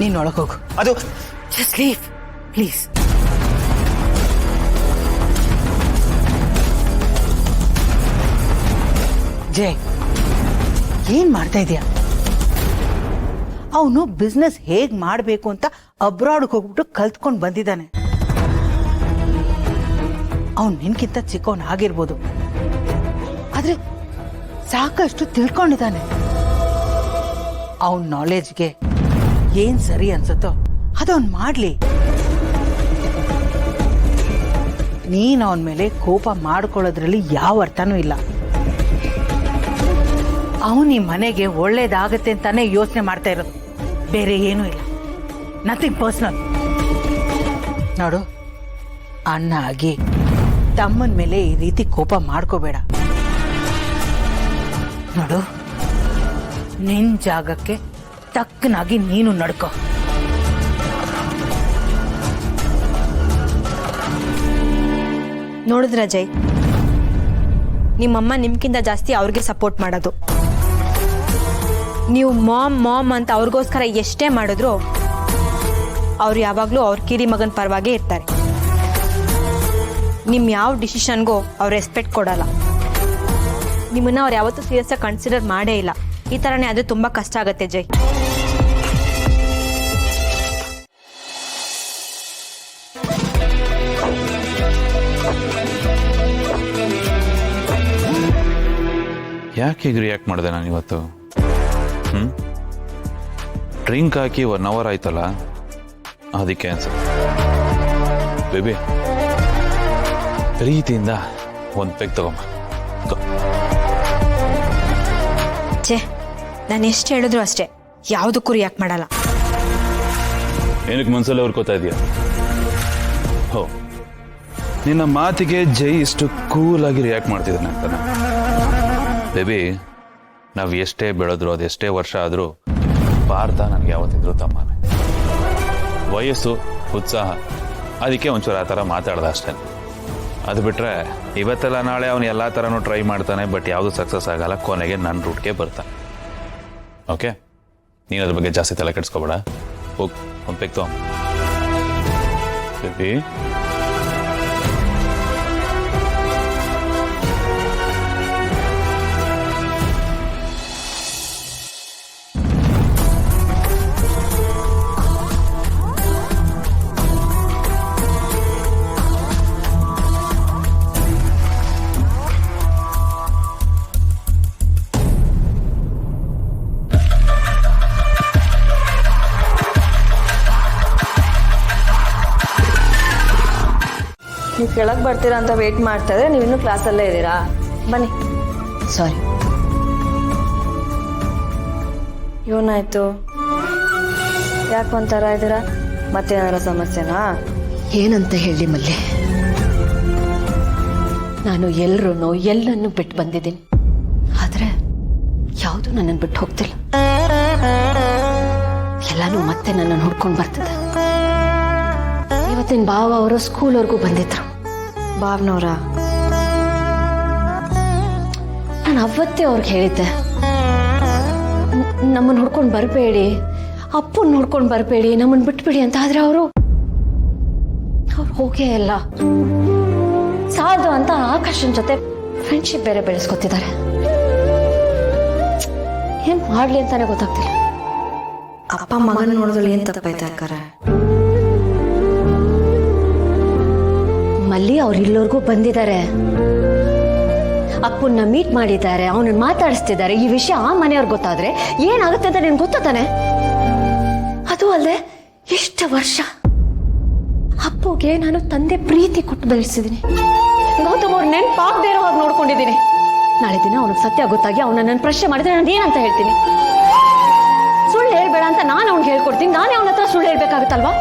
ನೀನ್ ಒಳಗೆ ಹೋಗು. ಅದು ಜಸ್ಟ್ ಲೀವ್ ಪ್ಲೀಸ್. ಜಯ್, ಏನ್ ಮಾಡ್ತಾ ಇದೀಯ? ಅವನು ಬಿಸ್ನೆಸ್ ಹೇಗ್ ಮಾಡ್ಬೇಕು ಅಂತ ಅಬ್ರಾಡ್ಗೆ ಹೋಗ್ಬಿಟ್ಟು ಕಲ್ತ್ಕೊಂಡ್ ಬಂದಿದ್ದಾನೆ. ಅವನು ನಿನ್ಕಿಂತ ಚಿಕ್ಕವನ್ ಆಗಿರ್ಬೋದು, ಆದ್ರೆ ಸಾಕಷ್ಟು ತಿಳ್ಕೊಂಡಿದ್ದಾನೆ. ಅವನ್ ನಾಲೆಜ್ಗೆ ಏನ್ ಸರಿ ಅನ್ಸುತ್ತೋ ಅದವನ್ ಮಾಡ್ಲಿ. ನೀನ್ ಅವನ ಮೇಲೆ ಕೋಪ ಮಾಡ್ಕೊಳ್ಳೋದ್ರಲ್ಲಿ ಯಾವ ಅರ್ಥನೂ ಇಲ್ಲ. ಅವನು ಈ ಮನೆಗೆ ಒಳ್ಳೇದಾಗತ್ತೆ ಅಂತಾನೆ ಯೋಚನೆ ಮಾಡ್ತಾ ಇರೋದು, ಬೇರೆ ಏನೂ ಇಲ್ಲ. Nothing personal. ನೋಡು, ಅಣ್ಣ ಆಗಿ ತಮ್ಮನ ಮೇಲೆ ಈ ರೀತಿ ಕೋಪ ಮಾಡ್ಕೋಬೇಡ. ನೋಡು, ನಿನ್ ಜಾಗಕ್ಕೆ ತಕ್ಕನಾಗಿ ನೀನು ನಡ್ಕೋ. ನೋಡಿದ್ರ ಜೈ, ನಿಮ್ಮಮ್ಮ ನಿಮ್ಗಿಂತ ಜಾಸ್ತಿ ಅವ್ರಿಗೆ ಸಪೋರ್ಟ್ ಮಾಡೋದು. ನೀವು ಮಾಮ್ ಮಾಮ್ ಅಂತ ಅವ್ರಿಗೋಸ್ಕರ ಎಷ್ಟೇ ಮಾಡಿದ್ರು ಅವ್ರು ಯಾವಾಗಲೂ ಅವ್ರ ಕಿರಿ ಮಗನ ಪರವಾಗೇ ಇರ್ತಾರೆ. ನಿಮ್ಮ ಯಾವ ಡಿಸಿಷನ್ಗೂ ಅವ್ರು ರೆಸ್ಪೆಕ್ಟ್ ಕೊಡಲ್ಲ. ನಿಮ್ಮನ್ನ ಅವ್ರು ಯಾವತ್ತೂ ಸೀರಿಯಸ್ ಆಗಿ ಕನ್ಸಿಡರ್ ಮಾಡೇ ಇಲ್ಲ. ಈ ಥರನೇ ಅದು ತುಂಬ ಕಷ್ಟ ಆಗುತ್ತೆ ಜೈ. ಯಾಕೆ ಹೀಗೆ ರಿಯಾಕ್ಟ್ ಮಾಡಿದೆ ನಾನು ಇವತ್ತು? ಡ್ರಿಂಕ್ ಹಾಕಿ 1 hour ಆಯ್ತಲ್ಲ, ಅದಕ್ಕೆ ಅನ್ಸುತ್ತೆ. ಬೇಬಿ, ಪ್ರೀತಿಯಿಂದ ಒಂದು ಪೆಗ್ ತಗೊಂಬ. ಛೇ, ನಾನು ಎಷ್ಟು ಹೇಳಿದ್ರು ಅಷ್ಟೇ, ಯಾವುದಕ್ಕೂ ರಿಯಾಕ್ಟ್ ಮಾಡಲ್ಲ. ಏನಕ್ಕೆ ಮನ್ಸಲ್ಲಿ ಹೊರ್ಕೋತಾ ಇದೆಯಾ? ಹೋ, ನಿನ್ನ ಮಾತಿಗೆ ಜೈ ಇಷ್ಟು ಕೂಲಾಗಿ ರಿಯಾಕ್ಟ್ ಮಾಡ್ತಿದ್ದಾನೆ ಅಂತಾನೆ. ಬೇಬಿ, ನಾವು ಎಷ್ಟೇ ಬೆಳೆದ್ರು, ಅದೆಷ್ಟೇ ವರ್ಷ ಆದರೂ ಭಾರತ ನನಗೆ ಯಾವತ್ತಿದ್ರು ತಮ್ಮನೆ. ವಯಸ್ಸು, ಉತ್ಸಾಹ, ಅದಕ್ಕೆ ಒಂಚೂರು ಆ ಥರ ಮಾತಾಡ್ದ ಅಷ್ಟೇ. ಅದು ಬಿಟ್ಟರೆ ಇವತ್ತೆಲ್ಲ ನಾಳೆ ಅವನು ಎಲ್ಲ ಥರನೂ ಟ್ರೈ ಮಾಡ್ತಾನೆ, ಬಟ್ ಯಾವುದು ಸಕ್ಸಸ್ ಆಗಲ್ಲ. ಕೊನೆಗೆ ನನ್ನ ರೂಟ್ಗೆ ಬರ್ತಾನೆ. ಓಕೆ, ನೀನು ಅದ್ರ ಬಗ್ಗೆ ಜಾಸ್ತಿ ತಲೆ ಕೆಡಿಸ್ಕೋಬೇಡ. ಹೋಗಿ ಒಂದು ಪೆಗ್ ತಗೊಂಡು ಬೇಬಿ. ನೀವು ಕೆಳಗೆ ಬರ್ತೀರಾ ಅಂತ ವೇಟ್ ಮಾಡ್ತಾ ಇದ್ರೆ ನೀವು ಇನ್ನೂ ಕ್ಲಾಸಲ್ಲೇ ಇದ್ದೀರಾ? ಬನ್ನಿ. ಸಾರಿ. ಏನಾಯ್ತು? ಯಾಕೆ ಒಂಥರ ಇದ್ದೀರಾ? ಮತ್ತೇನಾರ ಸಮಸ್ಯೆನಾ? ಏನಂತ ಹೇಳಿ ಮಲ್ಲೆ, ನಾನು ಎಲ್ಲರೂ ಎಲ್ಲನ್ನು ಬಿಟ್ಟು ಬಂದಿದ್ದೀನಿ, ಆದ್ರೆ ಯಾವುದು ನನ್ನನ್ನು ಬಿಟ್ಟು ಹೋಗ್ತಿಲ್ಲ. ಎಲ್ಲಾನು ಮತ್ತೆ ನನ್ನನ್ನು ಹುಡ್ಕೊಂಡು ಬರ್ತದೆ. ಇವತ್ತಿನ ಭಾವ ಅವರು ಸ್ಕೂಲ್ವರೆಗೂ ಬಂದಿದ್ರು. ಭಾವನವ್ರ? ನಾನು ಅವತ್ತೇ ಅವ್ರಿಗೆ ಹೇಳಿದ್ದೆ, ನಮ್ಮನ್ನು ಹುಡ್ಕೊಂಡು ಬರಬೇಡಿ, ಅಪ್ಪನ ನೋಡ್ಕೊಂಡು ಬರಬೇಡಿ, ನಮ್ಮನ್ನು ಬಿಟ್ಬಿಡಿ ಅಂತ. ಆದ್ರೆ ಅವ್ರು ಹೋಗೇ ಇಲ್ಲ. ಸಾಧು ಅಂತ ಆಕಾಶನ್ ಜೊತೆ ಫ್ರೆಂಡ್ಶಿಪ್ ಬೇರೆ ಬೆಳೆಸ್ಕೊತಿದ್ದಾರೆ. ಏನ್ ಮಾಡ್ಲಿ ಅಂತಾನೆ ಗೊತ್ತಾಗ್ತಿಲ್ಲ. ಅಪ್ಪ ಮಗನ ನೋಡಿದ್ರಲ್ಲಿ ಏನ್ ತಪ್ಪಾಯ್ತು ಅಕ್ಕಾರ? ಮಲ್ಲಿ ಅವ್ರು ಇಲ್ಲೋರ್ಗೂ ಬಂದಿದ್ದಾರೆ, ಅಪ್ಪನ್ನ ಮೀಟ್ ಮಾಡಿದ್ದಾರೆ, ಅವನನ್ನ ಮಾತಾಡಿಸ್ತಿದ್ದಾರೆ. ಈ ವಿಷಯ ಆ ಮನೆಯವ್ರಿಗೆ ಗೊತ್ತಾದ್ರೆ ಏನಾಗುತ್ತೆ ಅಂತ ನಿನ್ಗೆ ಗೊತ್ತಾನೆ. ಅದು ಅಲ್ಲದೆ ಎಷ್ಟು ವರ್ಷ ಅಪ್ಪುಗೆ ನಾನು ತಂದೆ ಪ್ರೀತಿ ಕೊಟ್ಟು ಬೆಳೆಸಿದ್ದೀನಿ. ಗೌತಮ್ ಅವ್ರು ನೆನ್ಪಾಗದೇ ಇರೋ ಹಾಗೆ ನೋಡ್ಕೊಂಡಿದ್ದೀನಿ. ನಾಳೆ ದಿನ ಅವನಿಗೆ ಸತ್ಯ ಗೊತ್ತಾಗಿ ಅವನ ನನ್ನ ಪ್ರಶ್ನೆ ಮಾಡಿದ್ರೆ ನಾನು ಏನಂತ ಹೇಳ್ತೀನಿ? ಸುಳ್ಳು ಹೇಳ್ಬೇಡ ಅಂತ ನಾನು ಅವ್ನಿಗೆ ಹೇಳ್ಕೊಡ್ತೀನಿ. ನಾನೇ ಅವನ ಹತ್ರ ಸುಳ್ಳು ಹೇಳ್ಬೇಕಾಗುತ್ತಲ್ವಾ?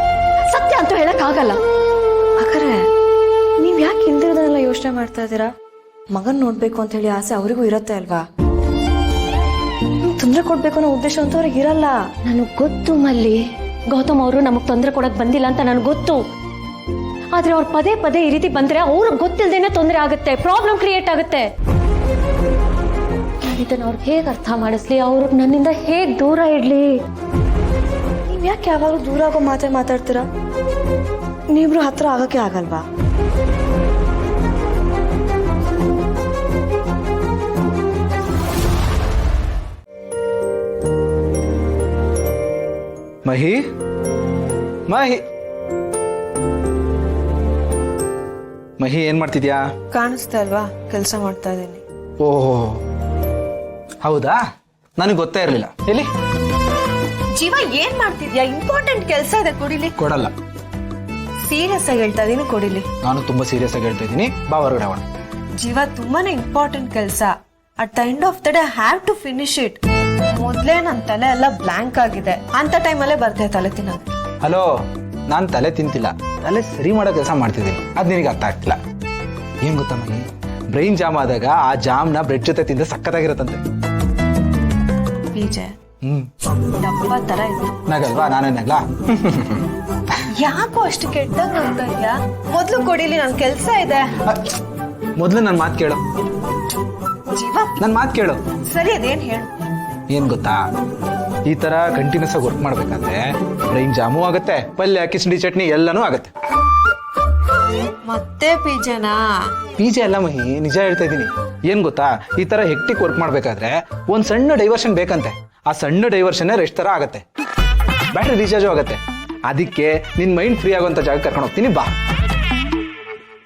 ಸತ್ಯ ಅಂತೂ ಹೇಳಕ್ ಆಗಲ್ಲ. ಅಕ್ಕರೆ, ನೀವ್ ಯಾಕೆ ಹಿಂದಿರೋದನ್ನೆಲ್ಲ ಯೋಚನೆ ಮಾಡ್ತಾ ಇದ್ದೀರಾ? ಮಗನ್ ನೋಡ್ಬೇಕು ಅಂತ ಹೇಳಿ ಆಸೆ ಅವರಿಗೂ ಇರತ್ತೆ ಅಲ್ವಾ? ತೊಂದರೆ ಕೊಡ್ಬೇಕು ಅನ್ನೋ ಉದ್ದೇಶ ಅಂತ ಅವ್ರಿಗೆ ಇರಲ್ಲ. ನನಗ್ ಗೊತ್ತು ಮಲ್ಲಿ, ಗೌತಮ್ ಅವರು ನಮಗ್ ತೊಂದರೆ ಕೊಡಕ್ ಬಂದಿಲ್ಲ ಅಂತ ನನಗೆ ಗೊತ್ತು. ಆದ್ರೆ ಅವ್ರು ಪದೇ ಪದೇ ಈ ರೀತಿ ಬಂದ್ರೆ ಅವ್ರಿಗೆ ಗೊತ್ತಿಲ್ದೇನೆ ತೊಂದರೆ ಆಗುತ್ತೆ, ಪ್ರಾಬ್ಲಮ್ ಕ್ರಿಯೇಟ್ ಆಗುತ್ತೆ. ಇದನ್ನ ಅವ್ರಿಗೆ ಹೇಗೆ ಅರ್ಥ ಮಾಡಿಸ್ಲಿ? ಅವ್ರು ನನ್ನಿಂದ ಹೇಗ್ ದೂರ ಇಡ್ಲಿ? ನೀವ್ ಯಾಕೆ ಯಾವಾಗಲೂ ದೂರ ಆಗೋ ಮಾತೇ ಮಾತಾಡ್ತೀರಾ? ನೀವಿಬ್ರು ಹತ್ರ ಆಗಕ್ಕೆ ಆಗಲ್ವಾ? ಮಹಿ ಮಹಿ ಮಹಿ ಏನ್ ಮಾಡ್ತಿದ್ಯಾ? ಕಾಣಿಸ್ತಾ ಅಲ್ವಾ, ಕೆಲಸ ಮಾಡ್ತಾ ಇದ್ದೀನಿ. ಓಹೋ ಹೌದಾ, ನನಗೆ ಗೊತ್ತೇ ಇರಲಿಲ್ಲ. ಎಲ್ಲಿ ಜೀವ ಏನ್ ಮಾಡ್ತಿದ್ಯಾ? ಇಂಪಾರ್ಟೆಂಟ್ ಕೆಲಸ ಇದೆ, ಕೊಡಿಲಿ. ಕೊಡಲ್ಲ. ಸೀರಿಯಸ್ ಆಗಿ ಹೇಳ್ತಾ ಇದೀನಿ, ಕೊಡಿಲಿ. ನಾನು ತುಂಬಾ ಸೀರಿಯಸ್ ಆಗಿ ಹೇಳ್ತಾ ಇದ್ದೀನಿ, ಬಾ ಹೊರಗಡೆ ಹೋಗೋಣ. ಜೀವ ತುಂಬಾನೇ ಇಂಪಾರ್ಟೆಂಟ್ ಕೆಲಸ. At the end of the day have to finish it. ಮೊದ್ಲೇ ನನ್ ತಲೆ ಎಲ್ಲ ಬ್ಲಾಂಕ್ ಆಗಿದೆ, ಅಂತ ಟೈಮಲ್ಲೇ ಬರ್ತೇ ತಲೆ ತಿನ್ನೋದು. ಹಲೋ, ನಾನು ತಲೆ ತಿಂತಿಲ್ಲ, ತಲೆ ಸರಿ ಮಾಡೋ ಕೆಲಸ ಮಾಡ್ತಿದ್ದೀನಿ. ಅದ್ ನಿನಗೆ ಅರ್ಥ ಆಗ್ತಿಲ್ಲ. ಏನ್ ಗೊತ್ತಾ ಮಹಿ, ಬ್ರೈನ್ ಜಾಮ್ ಆದಾಗ ಆ ಜಾಮ್ನ ಬ್ರೆಡ್ ಜೊತೆ ತಿಂದ್ರೆ ಸಕ್ಕತ್ತಾಗಿರತ್ತಂತೆ. ಬೀಜೆ ಹ್ಮ್, ಡಬ್ಬ ತರ ಇತ್ತು. ನಗಲ್ವಾ? ನಾನೇ ನಗ್ಲಾ? ಯಾಕೋ ಅಷ್ಟು ಕೆಟ್ಟಂಗ್ ಅಂತ ಇದ್ಯಾ? ಮೊದ್ಲು ಕೊಡಿಲಿ, ನನ್ ಕೆಲ್ಸ ಇದೆ. ಮೊದ್ಲು ನನ್ ಮಾತು ಕೇಳು. ಜೀವ ನನ್ ಮಾತು ಕೇಳು. ಸರಿ, ಅದೇನ್ ಹೇಳು. ಏನ್ ಗೊತ್ತಾ, ಈ ತರ ಕಂಟಿನ್ಯೂಸ್ ಆಗಿ ವರ್ಕ್ ಮಾಡ್ಬೇಕಾದ್ರೆ ಬ್ರೈನ್ ಜಾಮು ಆಗುತ್ತೆ, ಪಲ್ಯ ಕಿಚಡಿ ಚಟ್ನಿ ಎಲ್ಲಾನು ಆಗುತ್ತೆ. ಮತ್ತೆ ಪಿಜನಾ? ಪಿಜೆ ಅಲ್ಲ ಮಹಿ, ನಿಜ ಹೇಳ್ತಾ ಇದ್ದೀನಿ. ಏನ್ ಗೊತ್ತಾ, ಈ ತರ ಹೆಕ್ಟಿಕ್ ವರ್ಕ್ ಮಾಡ್ಬೇಕಾದ್ರೆ ಒಂದ್ ಸಣ್ಣ ಡೈವರ್ಷನ್ ಬೇಕಂತೆ. ಆ ಸಣ್ಣ ಡೈವರ್ಷನ್ ರೆಸ್ಟ್ ತರ ಆಗತ್ತೆ, ಬ್ಯಾಟ್ರಿ ರೀಚಾರ್ಜ್ ಆಗತ್ತೆ. ಅದಕ್ಕೆ ನಿನ್ ಮೈಂಡ್ ಫ್ರೀ ಆಗುವಂತ ಜಾಗ ಕರ್ಕೊಂಡು ಹೋಗ್ತೀನಿ, ಬಾ.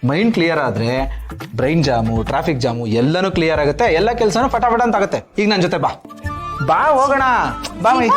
ಮೈಂಡ್ ಕ್ಲಿಯರ್ ಆದ್ರೆ ಬ್ರೈನ್ ಜಾಮು, ಟ್ರಾಫಿಕ್ ಜಾಮು ಎಲ್ಲಾನು ಕ್ಲಿಯರ್ ಆಗುತ್ತೆ, ಎಲ್ಲ ಕೆಲಸನೂ ಫಟಾಫಟ ಅಂತ ಆಗುತ್ತೆ. ಈಗ ನನ್ನ ಜೊತೆ ಬಾ, ಬಾ ಹೋಗೋಣ. ಬಾ ಮೈ.